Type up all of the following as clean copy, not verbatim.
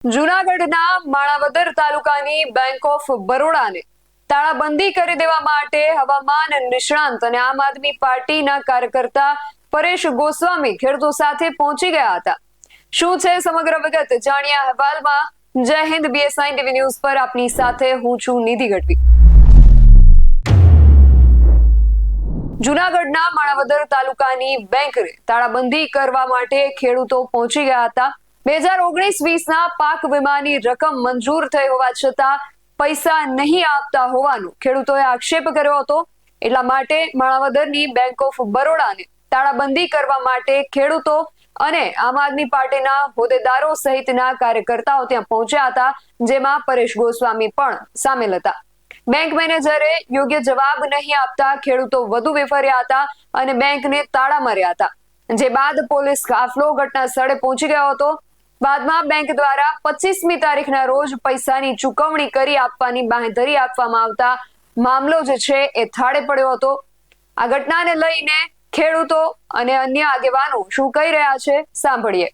જૂનાગઢના માણાવદર તાલુકાની bank of બરોડાને તાળાબંધી કરી દેવા માટે હવામાન નિષ્ણાંત અને આમ આદમી પાર્ટીના કાર્યકર્તા પરેશ ગોસ્વામી ખેડૂતો સાથે પહોંચી ગયા હતા। શું છે સમગ્ર વિગત જાણ્યા અહેવાલમાં। જય હિન્દ, BS9 TV ન્યૂઝ પર આપની સાથે હું છું નિધિ ગઢવી। જૂનાગઢના માણાવદર તાલુકાની બેંકને તાળાબંધી કરવા માટે ખેડૂતો પહોંચી ગયા હતા। 2019-20ના પાક વીમાની રકમ મંજૂર થઈ હોવા છતાં પૈસા નહીં આપતા હોવાનો ખેડૂતોએ આક્ષેપ કર્યો હતો। એટલા માટે માણાવદરની બેંક ઓફ બરોડાને તાળાબંધી કરવા માટે ખેડૂતો અને આમ આદમી પાર્ટીના હોદ્દેદારો સહિતના કાર્યકર્તાઓ ત્યાં પહોંચ્યા હતા, જેમાં પરેશ ગોસ્વામી પણ સામેલ હતા। બેંક મેનેજરે યોગ્ય જવાબ નહીં આપતા ખેડૂતો વધુ વેફર્યા હતા અને બેંકને તાળા માર્યા હતા। જે બાદ પોલીસ કાફલો ઘટના સ્થળે પહોંચી ગયો હતો। બાદમાં બેંક દ્વારા 25મી તારીખના રોજ પૈસાની ચૂકવણી કરી આપવાની બાંહેધરી આપવામાં આવતા મામલો જે છે એ થાળે પડ્યો હતો। આ ઘટનાને લઈને ખેડૂતો અને અન્ય આગેવાનો શું કહી રહ્યા છે સાંભળીએ।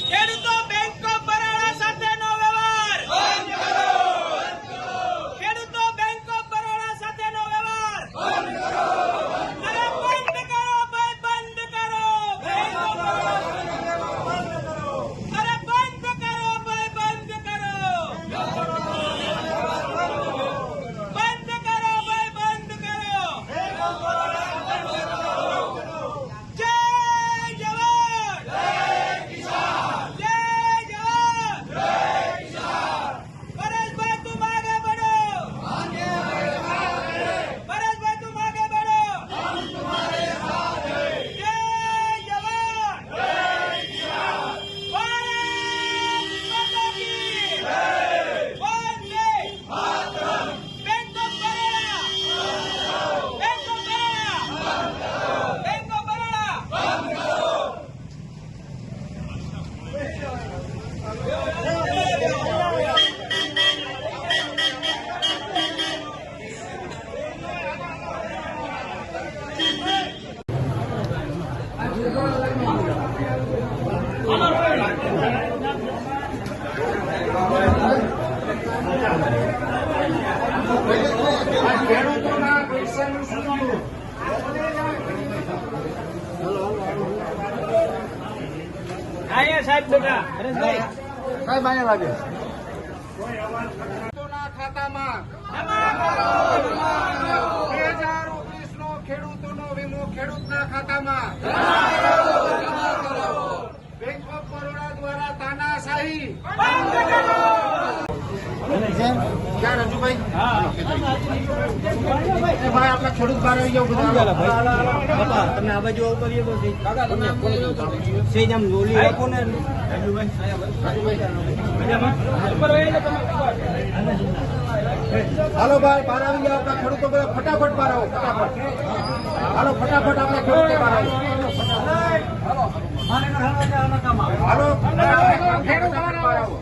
ખેડૂતો બેંક ઓફ બરોડા સાથેનો વ્યવહાર બંધ કરો, ખેડૂતો બેંક ઓફ બરોડા સાથેનો વ્યવહાર બંધ કરો, અરે બંધ કરો ભાઈ, બંધ કરો, બેંક ઓફ બરોડા બંધ કરો, અરે બંધ કરો ભાઈ, બંધ કરો, બંધ કરો ભાઈ, બંધ કરો, બેંક ઓફ બરોડા બંધ કરો। જય જવાન, જય કિસાન, જય જવાન, જય કિસાન। પરેશભાઈ તું આગે बढ़ो, પરેશભાઈ તું આગે बढ़ो, हम तुम्हारे साथ हैं। જય જવાન, જય કિસાન, ભારત માતા કી જય, વંદે માતરમ। બેંક ઓફ બરોડા બંધ કરો, બેંક ઓફ બરોડા બંધ કરો, બેંક ઓફ બરોડા બંધ કરો। આયા સાહેબ બેટા હરેશભાઈ સાહેબ આયા લાગે ખાતામાં 2019નો ખેડૂતોનો વીમો ખેડૂતના ખાતામાં બેંક ઓફ બરોડા દ્વારા તાનાશાહી બંધ કરો। ક્યાં રજુભાઈ? એ ભાઈ આપણા ખેડૂત બહાર આવી જાવ બધા તમે આ બાજુ કરીએ તો સેજ આમ લોલી રાખો ને હાલો ભાઈ બહાર આવી જાવ આપણા ખેડૂતો બધા ફટાફટ બહાર આવો, ફટાફટ હાલો, ફટાફટ આપણા ખેડૂતો બહાર આવો, હાલો ખેડૂત બહાર આવો।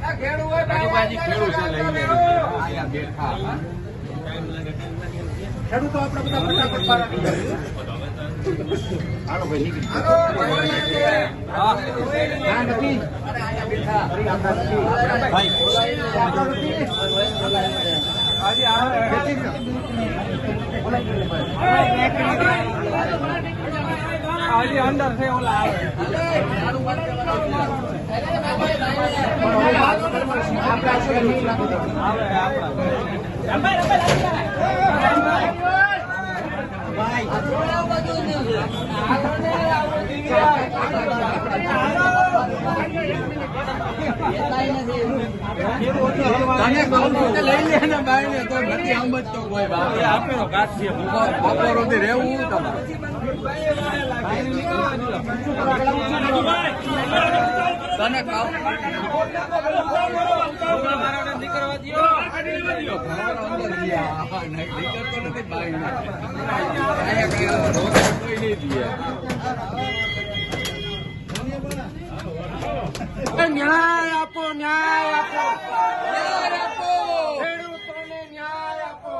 ખેડૂતો આપણે બધા ફટાફટ બહાર આવી જાવ। હાલો ભાઈ નીકળી ના નથી આજે અંદર છે ઓલા રહેવું ન્યાય આપો, ન્યાય આપો, ન્યાય આપો, ખેડૂતોને ન્યાય આપો,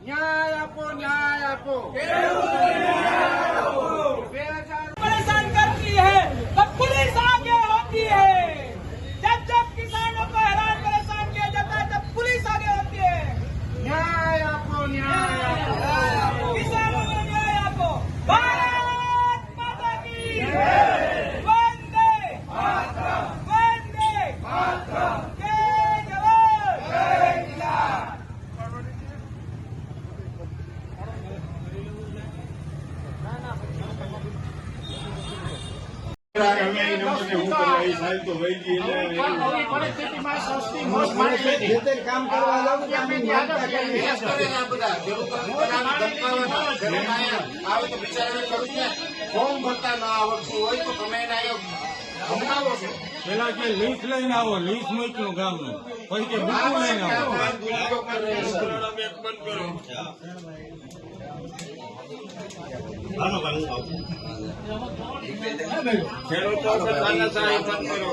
ન્યાય આપો, ન્યાય આપો, परेशान करती है तब पुलिस आगे होती है। जब जब किसानों को हैरान परेशान किया जाता है तब पुलिस आगे होती है। ન્યાય આપો, ન્યાય આપો, किसानों को न्याय आपको। भारत माता की वंदे वंदे जय जवान जय किसान। પરિસ્થિતિમાં સસ્તી મોત માટે કામ કરવા જાવ કે અમે ન્યાય કરેલા બધા આવે તો બિચારાને ખેડૂતને ફોર્મ ભરતા ના આવડતું હોય તો તમે એને હમણાવો છો. પેલા કે લીસ લઈને આવો, લીસ મોકલો ગામનું, પછી કે બુકું લઈને આવો. ખેડૂતો તાનાશાહી બંધ કરો.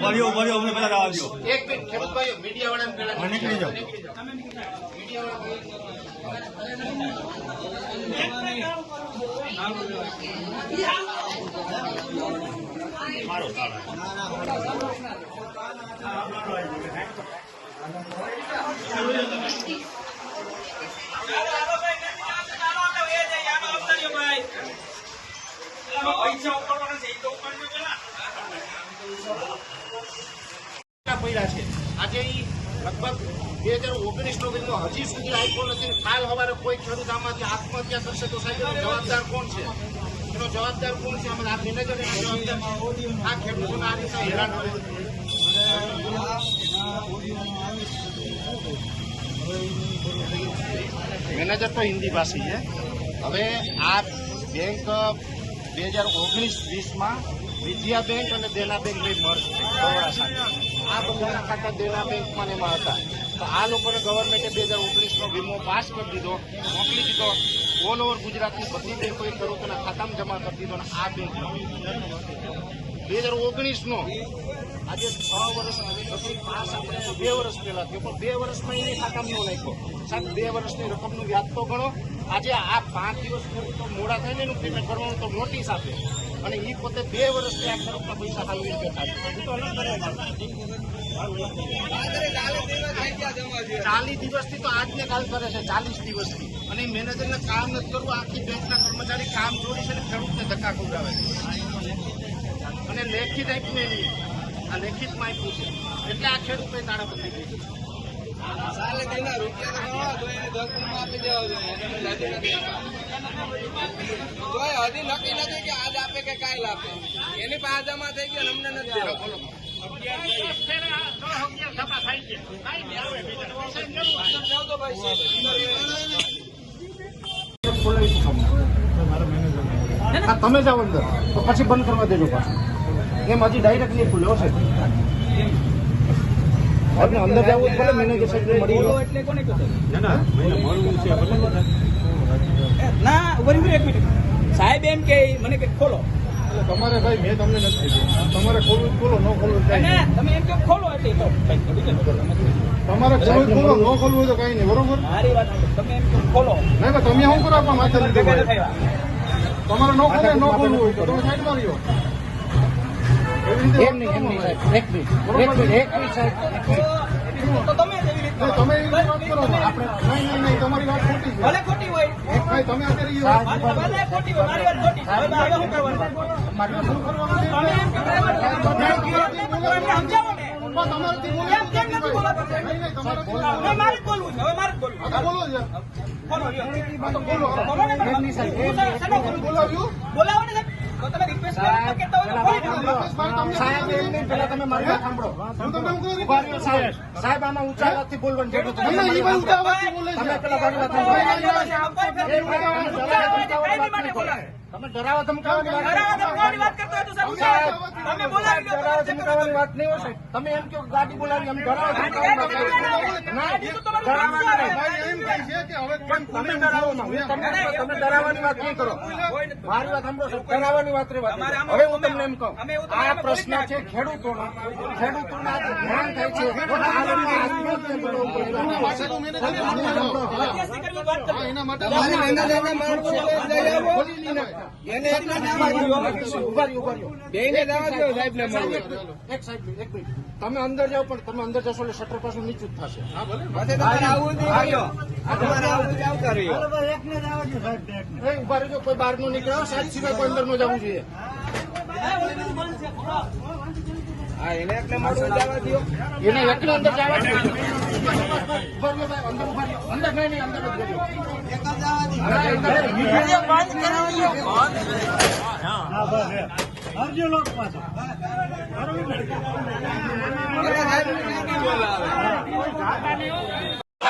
ભર્યો અમને પેલા રાહ દો. એક મિનિટ ખેડૂત ભાઈઓ મીડિયા વાળાને પેલા નીકળી જાઓ. પડ્યા છે. આજે ઈ લગભગ 2019 નો વીમો હજી સુધી આપ્યો નથી. કાલ સવારે કોઈ ખેડૂત આમાંથી આત્મહત્યા કરશે તો સાહેબ એનો જવાબદાર કોણ છે? એનો જવાબદાર કોણ છે? આ મેનેજર આ ખેડૂતોને આ રીતના હેરાન કરે. મેનેજર તો હિન્દી ભાષી છે. હવે આ બેંક 2019-20માં વિજયા બેંક અને દેના બેંક બે મર્જ થઈ બરોડા સાથે. આ બધાના ખાતા દેના બેંકમાં ને એમાં હતા. તો આ લોકોને ગવર્મેન્ટે 2019નો વીમો પાસ કરી દીધો, મોકલી દીધો. ઓલ ઓવર ગુજરાતની બધી બેંકોએ ખેડૂતોના ખાતામાં જમા કરી દીધો. અને આ બેંકનો 2019નો આજે 6 વર્ષ પાસ આપણે 2 વર્ષ પહેલા થયો, પણ 2 વર્ષમાં એની ખાતામાં ન નાખ્યો. સાહેબ 2 વર્ષની રકમનું વ્યાજ તો ગણો. આજે આ 5 દિવસ ખેડૂતો મોડા થઈને એનું પેમેન્ટ કરવાનું તો નોટિસ આપે, અને એ પોતે 2 વર્ષથી આ ખેડૂતના પૈસા ખાલી બેઠા છે. 40 દિવસથી તો આજને કાલ કરે છે, 40 દિવસથી. અને મેનેજરને કામ નથી કરવું, આખી બેંકના કર્મચારી કામ જોડી છે અને ખેડૂતને ધક્કા ખવડાવે છે. અને લેખિત આપ્યું એની, આ લેખિતમાં આપ્યું છે, એટલે આ ખેડૂતો તાળાબંધી થઈ છે. હજી નક્કી નથી કે આજ આપે કે કાલ આપે. એની પાસે જમા થઈ ગયા અમને નથી બોલો. 11 સભા થાય છે. કાંઈ નહીં આવે બીજા. તમે જાઓ અંદર તો પછી બંધ કરવા દેજો પાછું. એમ હજી ડાયરેક્ટલી ખુલ્યો છે. આપણે અંદર જવું પડે, મેનેજર સાહેબ મળી લો. એટલે કોને કહ્યું? ના મળવું છે ના ઉભા રહી એક મિનિટ. સાહેબ એમ કે મને કે ખોલો. તમારે ભાઈ મેં તમને નથી કીધું. તમારે ખોલવું ખોલો, ન ખોલવું અને તમે એમ કે ખોલો એટલે તો તમારે ખોલવું ખોલો, ન ખોલવું તો કઈ નહીં. બરોબર? મારી વાત સાંભળો. તમે એમ કે ખોલો નહીં પણ તમે શું કરો આપણા માથે લીધું ભેગા ભાઈ? થયા. તમારે ન ખોલવું ન ખોલવું હોય તો તમે સાઈડ માર્યો. એવી રીતે એમ નહીં, એમ નહીં સાહેબ. એક મિનિટ સાહેબ. તો તમે જ એવી રીતના તમે એવી રીતે વાત કરો છો. આપણે નહીં તમારી વાત ખોટી છે. ભલે ખોટી હોય ભાઈ તમે અત્યારે એ વાત ભલે ખોટી હોય મારી વાત ખોટી છે. હવે શું કરવાનું? શું કરવાનું છે? તમે એમ કે સમજાવો ને. તમારાથી બોલો. એમ કેમ નથી બોલાતો? નહીં, તમારાથી બોલો. હવે મારે જ બોલવું છે. હવે મારે જ બોલવું છે. આ બોલો છે. બોલો લ્યો. આ તો બોલો. બોલો ને તમે. હું શેનો બોલું? બોલાવ્યું? બોલાવો ને સાહેબ. તો તમે રિક્વેસ્ટ સાહેબ, કહેતા હોય તો બોલી નાખો. સાહેબ, એમ નહીં, પેલા તમે મારી વાત સાંભળો. હું તમને એમ કહું છું. ઉભા રહ્યો સાહેબ. સાહેબ, આમાં ઊંચા અવાજથી બોલવાનું જરૂર નથી. તમને ઈ ભાઈ ઊંચા અવાજથી બોલે છે. તમે પેલા મારી વાત કોઈ સાંભળો. નહીં બોલે છે. કોઈ ફેમિલી માટે બોલે છે. ઊંચા અવાજે કઈ બી માટે બોલાય. તમે ડરાવા ધમકાવવાની વાત ડરાવા ધમકાવવાની વાત કરતો હોય તો સાહેબ ઊંચા અવાજે. તમે બોલાવી લો તો ડરાવા ચેક કરો. ધમકાવવાની વાત નહીં હોય સાહેબ. તમે એમ કહો કે ગાડી બોલાવી, અમે ડરાવા ધમકાવવાની વાત કરીએ. ના, ડરાવવાની નહીં. ભાઈ એમ કહે છે કે હવે કેમ તમે ડરાવોમાં. તમે ડરાવવાની વાત નહીં કરો. મારી વાત સાંભળો સાહેબ, ડરાવવાની વાત રહેવા દો. હવે હું તમને એમ કહું, આ પ્રશ્ન છે ખેડૂતોનો. ખેડૂતોના જે ધ્યાન થાય છે આ લોકોને આત્મહત્યા કરવું પડે. મધ્યસ્થી કરવી વાત કરો. હા, એના માટે બોલી નહીં નાખતા. ઉભા રહ્યો. બેયને જવા દો સાહેબને મળવું. એક સાહેબ, એક મિનિટ. તમે અંદર જાઓ, પણ તમે અંદર જશો એટલે શટર પાછું નીચું જ થશે. પછી તમારે આવવું જ નહીં. તમારે આવવું જ આવતા રહ્યો. એ ઉભા રહેજો, કોઈ બહાર નો નીકળ્યો, સાહેબ સિવાય કોઈ અંદર નો જવું જોઈએ. હા, એને એટલે મળવું જવા દો. એને એકલો અંદર જવા દો. ઉભા રહ્યો સાહેબ, અંદર ઉભા રહ્યો. અંદર નહીં, અંદર જ રહેજો. સાહેબ બોલાવે.